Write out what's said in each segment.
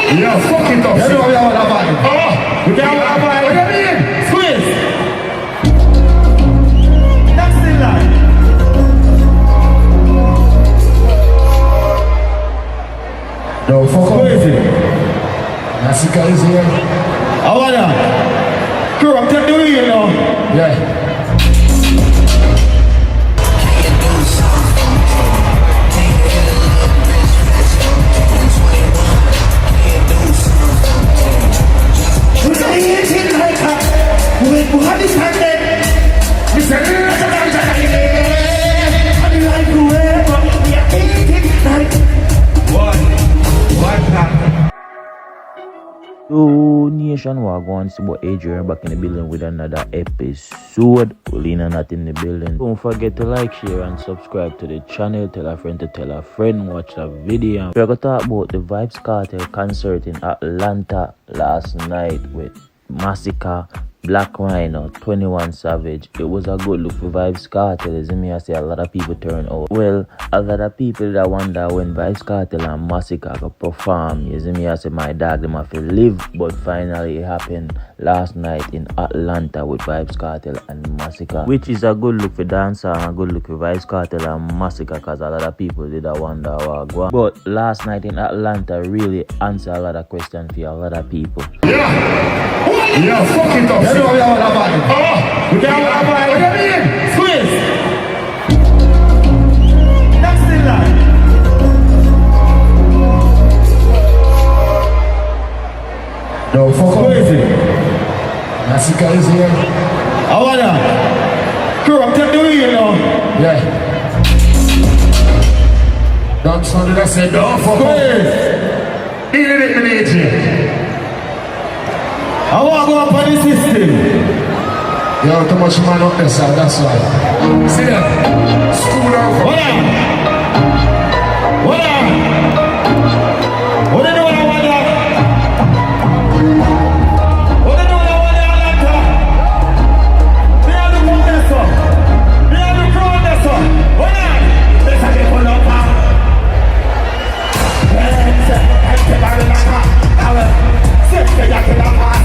Yeah, fuck it up. You know we have a vibe. Oh, we have a vibe. What do you mean? Squeeze. That's the line. No, fuck up. Squeeze it. Masicka is here. How are that? Girl, I'm telling you, you know. Yeah. Yo, Nation Wagwan, it's about Adrian back in the building with another episode. Lena not in the building. Don't forget to like, share, and subscribe to the channel. Tell a friend to tell a friend. Watch the video. We're gonna talk about the Vybz Kartel concert in Atlanta last night with Masicka, Blackryno, 21 Savage. It was a good look for Vybz Kartel. As me, I say a lot of people turn out. Well, a lot of people that wonder when Vybz Kartel and Masicka go perform. As me, I say my dog them have to live. But finally it happened last night in Atlanta with Vybz Kartel and Masicka, which is a good look for dancer and a good look for Vybz Kartel and Masicka, because a lot of people did wonder what go on. But last night in Atlanta really answered a lot of questions for a lot of people. Yeah, fuck it up. You know we have a vibe. Oh, we have a vibe. What do you mean? Squeeze. That's the line. No, fuck up. Squeeze it. Masicka is here. How are that? Girl, I'm telling you, you know. Yeah. Don't sound that say, don't fuck up. Deal it, manager. I want to go up on the system. You have too much man up there, sir, that's why. See that? School out. What up? What up? What do you know I want that? What do you know I want that, Atlanta? Me and the professor. Me and the professor. What up? Let's have it for the pop. Let's have it for the pop. Say that to the pop.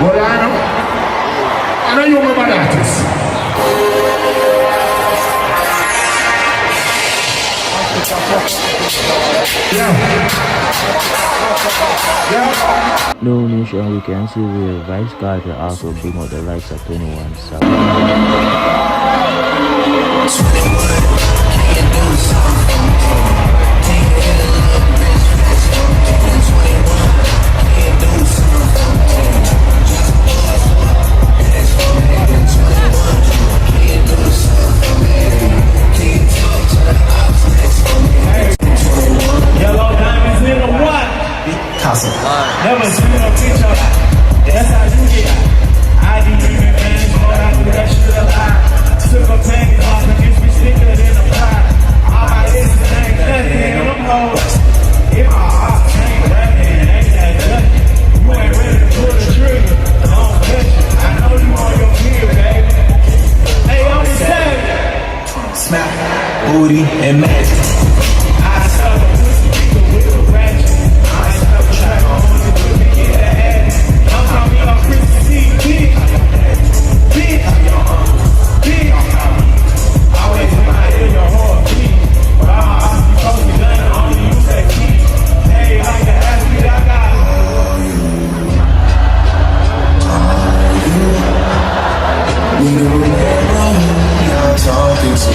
Well, I know you remember the artist. Yeah. No nation, we can see where Vybz Kartel also bring out the likes of 21 Savage. Yellow diamonds in the what? Never seen a picture. That's how you get. I didn't even manage more after that shit alive. Took a panties off and gets me sticking in the pie. All my list ain't nothing in them hoes. If my heart ain't rapping, ain't that good. You ain't ready to pull the trigger. Don't touch it. I know you on your gear, baby. Hey, I'm the same. Smack, booty, and magic. I saw the pussy nigga with the ratchet. I stuck a track on it, but we get that ass. I'm talking about Chrissy C, bitch. Bitch. Bitch. Always in my ear, your heart beat. But I'm a Aussie Coasty gun, only use that key. Hey, like the athlete I got. Talking to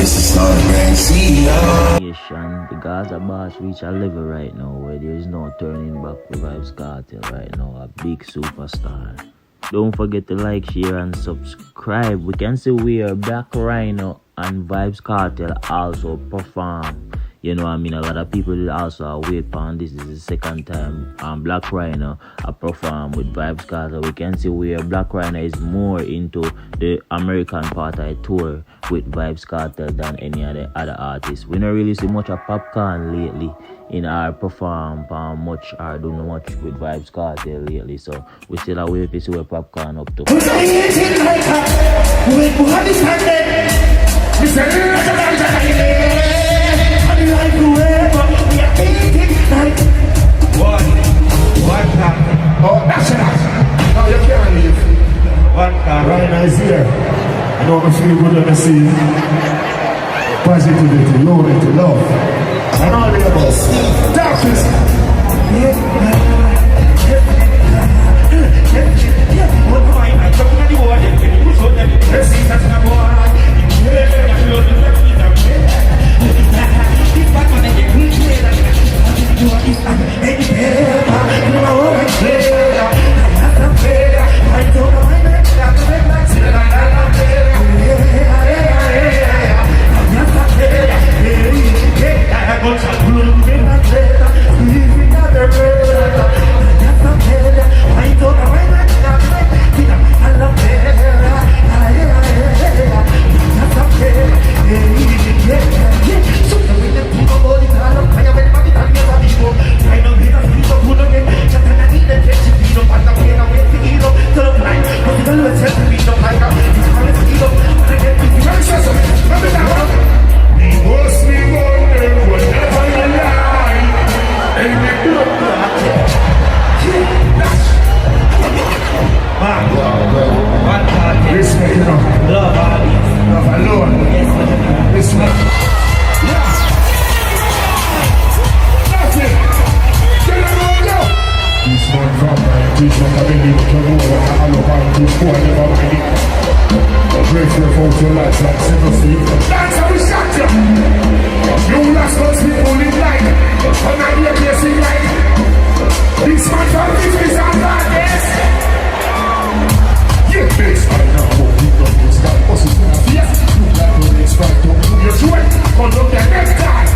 it's a start brand CEO. Nation, the Gaza boss reach a level right now where there is no turning back with Vybz Kartel right now, a big superstar. Don't forget to like, share and subscribe. We can see where Blackryno and Vybz Kartel also perform. You know what I mean? A lot of people also wait for, and this is the second time Blackryno perform with Vybz Kartel. We can see where Blackryno is more into the American part of the tour with Vybz Kartel than any other artists. We don't really see much of Popcorn lately in our perform much or do not much with Vybz Kartel lately. So we still are waiting to see where Popcorn up to. Oh, that's enough. Now you can't leave. Right now is here. I know I feel good when I see positivity, unity, love. And all the others. Darkness. That's how we shot you. You last those people in life. And now you're guessing like this man from this is our darkness. Yeah, bitch, I know what you don't use that buses in a fear. You got to expect to do your joint. Hold up that next time.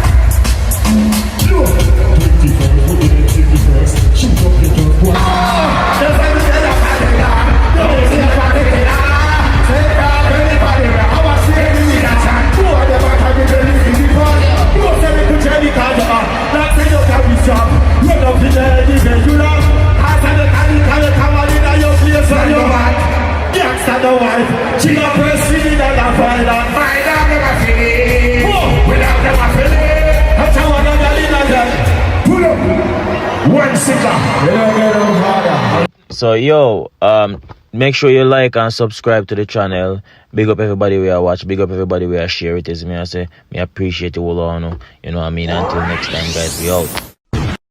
Look, 24, put it in the first. Shoot up your third one. Just like the other party, don't see a party, say that anybody, I was saying me that time. Who are the back of the living in the party? You are telling me to Jenny Kaja, not say you can be shot. You're not in the you love. I said the candy come on in your place on your back. Gangsta the wife, she got pressing and I find out. Find out never finish. Without never finish. That's how I know that. Pull up. One sicker. So yo, make sure you like and subscribe to the channel. Big up everybody we are watch. Big up everybody we are share it. Is me I say me appreciate you all. You know what I mean. Until next time, guys. We out.